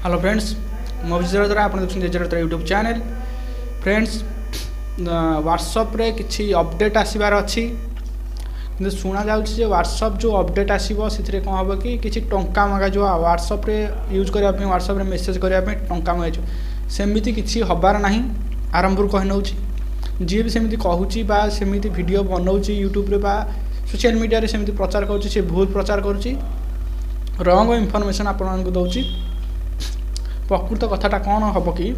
Hello friends मो विजय द्वारा आप देखते यूट्यूब चैनल फ्रेंड्स व्हाट्सएप रे किसी अपडेट आसबार अच्छी कि शुणा जा व्हाट्सएप जो अपडेट आसो से कौन हम कि किसी टंका मगा जो व्हाट्सएप रे यूज करने व्हाट्सएप रे मेसेज करने टंका मगाई सेमती किसी हबार ना आरंभ कही नौ जी भी सेमती कहूँ सेमती वीडियो बनाऊँ यूट्यूब रे सोशल मीडिया रे सेमती प्रचार करुँच भूल प्रचार करुँच रंग इनफॉरमेशन आपको दूसरी प्रकृत कथाटा कौन हम कि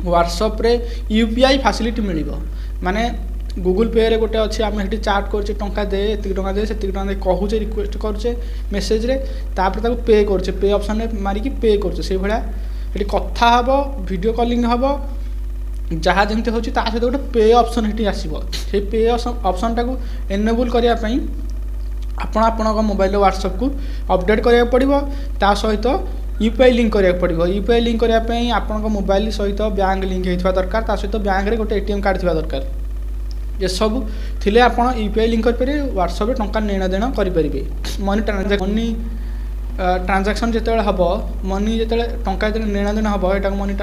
व्हाट्सएप रे यूपीआई फैसिलिटी मिल माने गूगल पे रे गोटे अच्छे आम ये चाट करचे टंका दे एतिक टंका दे सेतिक टंका दे कहूचे रिक्वेस्ट करचे मेसेज रे तापर ताको पे करचे पे ऑप्शन रे मारिकी पे करचे से भला ये कथा हबो वीडियो कॉलिंग हबो जहाँ जमती होची ता सहित गोटे पे ऑप्शन हेटी आसीबो से पे ऑप्शन टाको एनेबल करिया पई आपण मोबाइल व्हाट्सएप को अपडेट करिया पड़िबो ता सहित यूपीआई लिंक करिया पड़िबो यूपीआई लिंक करिया पई आपण मोबाइल सहित बैंक लिंक हेइथवा दरकार ता सहित बैंक रे गोटे एटीएम कार्ड थिबा दरकार ये सब थिले आपण यूपीआई लिंक कर पारे व्हाट्सएप रे टंका लेना देना करि परिबे मनी ट्रांजैक्शन जेतेबेले हबो मनी जेतेबेले टंका जेतेबेले लेना देना हबो एटा मनी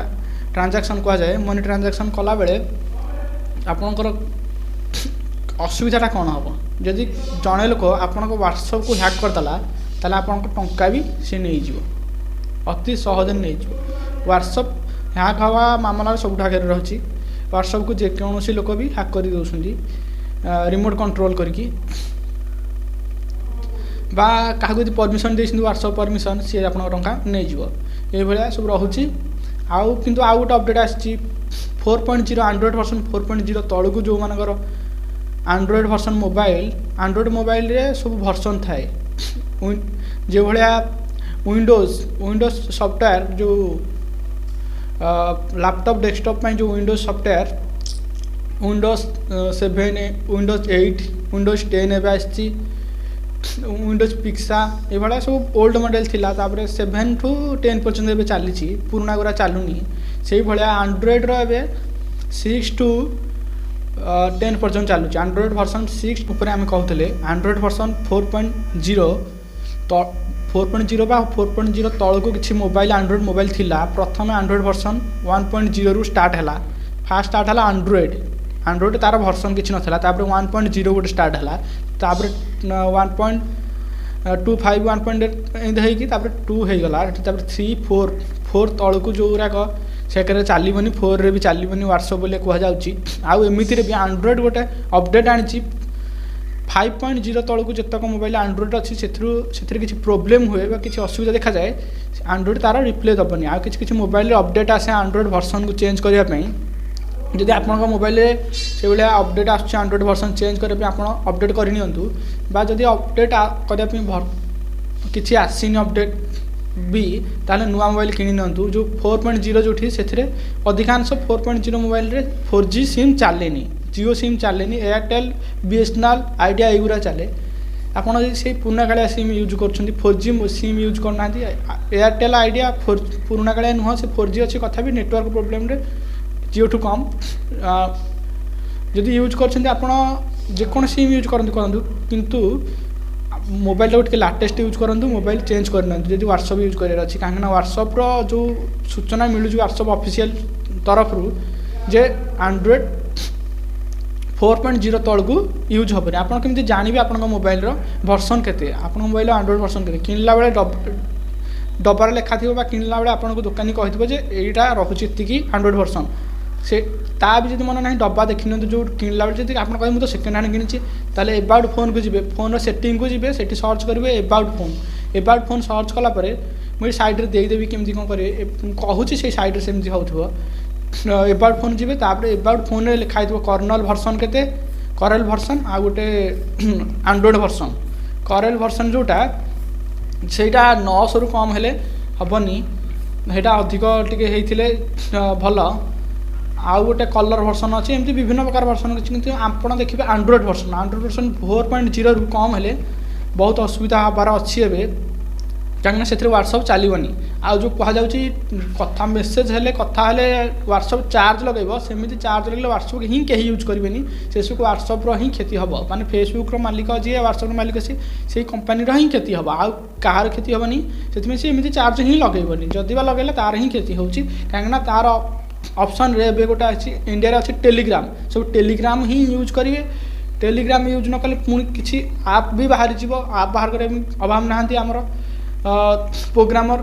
ट्रांजैक्शन कहा जाए मनी ट्रांजैक्शन कला बेले आपनकर असुविधाटा कौन हम जदि जड़े लोक आपण व्हाट्सएप को हैक करदेला ताले आपण टंका भी सी नहीं जीव अति सहज नहीं व्हाट्सएप हैक हवा मामला सब आगे रही व्हाट्सएप को जेकोसी लोक भी हैक कर दौरान रिमोट कंट्रोल करके क्या परमिशन दे व्हाट्सएप परमिशन सी आप टंका नहीं ये भाया सब रोचे आउ किंतु आउ गोटे अपडेट आसी 4.0 एंड्रॉइड वर्जन 4.0 तलू जो मानकर एंड्रॉइड वर्जन मोबाइल रे सब वर्जन थाए जो भाया विंडोज सॉफ्टवेयर जो लैपटॉप डेस्कटॉप में जो Windows software Windows 7 Windows 8 Windows 10 एवं आसी विंडोज पिक्सा ये सब ओल्ड मॉडल थिला तापर 7 टू 10 पर्यंत चली पुराना गुरा चलुनी से भाया एंड्रॉइड रे 6 टू 10 पर्यंत चलुच एंड्रॉइड वर्जन 6 उपर आम कहते एंड्रॉइड वर्जन 4.0 बा 4.0 तलू किसी मोबाइल एंड्रॉइड मोबाइल थिला प्रथम एंड्रॉइड वर्जन 1.0 रु स्टार्ट है फास्ट स्टार्ट है एंड्रॉइड तार वर्जन किसी नाला 1.0 गोटे स्टार्ट है 1.25 1.8 2 हो गला 3 4 तलू जो गुराक सेकरे चलनी 4 रे भी चलनी व्हाट्सएप बोले कहुच्छी आउ एमती भी एंड्रॉइड गोटे अपडेट आनी 5.0 तलू जितक मोबाइल एंड्रॉइड अच्छी से किसी प्रोब्लेम हुए किसी असुविधा देखा जाए एंड्रॉइड तार रिप्ले दबनी आ किसी मोबाइल अपडेट आसे एंड्रॉइड वर्जन को चेंज करने जदि आप मोबाइल से भाया अपडेट आस एंड्रॉइड वर्जन चेंज करने आप अपडेट करनी जदि अपडेट करने किसी आसनी अपडेट भी ताले नुआ मोबाइल किनी नियंतु जो 4.0 जो से अधिकांश 4.0 मोबाइल रे 4G सिम चलेनी जियो सिम चलेनी एयरटेल बीएसएनएल आइडिया युरा चले आपड़ से पुराना कालिया सिम यूज कर 4G सिम यूज करना एयरटेल आइडिया पुराना कालिया नुह से 4G अच्छी कथा भी नेटवर्क प्रोब्लेम रे जियो ठू कम जदि यूज कर सिम यूज करूँ किंतु मोबाइल टे लाटेस्ट यूज करूँ मोबाइल चेंज करना जब व्हाट्सएप यूज करार अच्छी कहीं व्हाट्सएप जो सूचना मिलूँ व्हाट्सएप ऑफिशियल तरफ रू जे एंड्रॉइड 4.0 तलू यूज हेनी आप केमी जानवे आप मोबाइल वर्सन के मोबाइल एंड्रॉइड वर्सन के किनला बेले डबार लेखा थी किनला बेले आपको दुकानी कही यहाँ रोचे एंड्रॉइड वर्सन से ता भी जब मन ना डब्बा देखी जो किनला बेले जब आप कहे मुझे सेकेंड हैंड किनी एबाउट फोन को जी फोन सेटिंग को जी से सर्च करेंगे एबाउट फोन सर्च कलापर मुझे सैड्रे देदेवी केमी कौन करेंगे कहूँ से सैड्रे सेमती हो एबाउट फोन जी एबाउट फोन रे लिखाई कर्नल वर्सन के करेल वर्सन आ गोटे एंड्रॉइड वर्सन करेल वर्सन जोटा सेटा 900 रु कम हेले हेनी सेटा अधिक टे भल आउ गोटे कलर वर्सन अच्छी एमती विभिन्न प्रकार वर्सन अच्छी आप देखिए एंड्रॉइड वर्सन 4.0 रु कम हेले बहुत असुविधा हबार अच्छी कहीं से व्हाट्सअप चलनी आ जो कहुच्छी कथा मेसेज हेले कथा हेले व्हाट्सअप चार्ज लगेब सेमती चार्ज लगे व्हाट्सअप ही कहीं यूज करेंगे से सब व्हाट्सअप ही क्षति हम माने फेसबुक मालिक जी व्हाट्सअप मालिक से कंपानी ही क्षति हम आउ कहार क्षति हेनी से एमती चार्ज ही लगेबनी जदि लगे तार ही क्षति होची कहीं तार ऑप्शन रे बे गोटे अच्छी इंडिया अच्छी टेलीग्राम सब टेलीग्राम ही यूज करेंगे टेलीग्राम यूज न कले पुणी किसी आप भी बाहरी जीव आप बाहर कर अभाव नहांती आमर प्रोग्रामर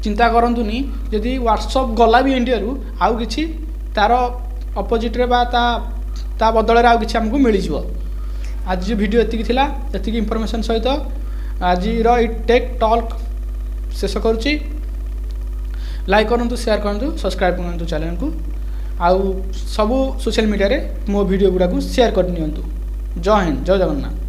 चिंता करंतुनी यदि व्हाट्सअप गला भी इंडिया रु आउ किछि तार अपोजिट रे बा ता बदल रे आउ किछि हमको मिली जिवो। आज जो वीडियो एतिकी थिला एतिकी इंफॉर्मेशन सहित आज रो टेक टॉक शेष करूची। लाइक करंतु शेयर करंतु सब्सक्राइब करंतु चैनल को आउ सबु सोशल मीडिया रे मो वीडियो गुडा को शेयर कर नियंतु। जय हिंद जय जगन्नाथ।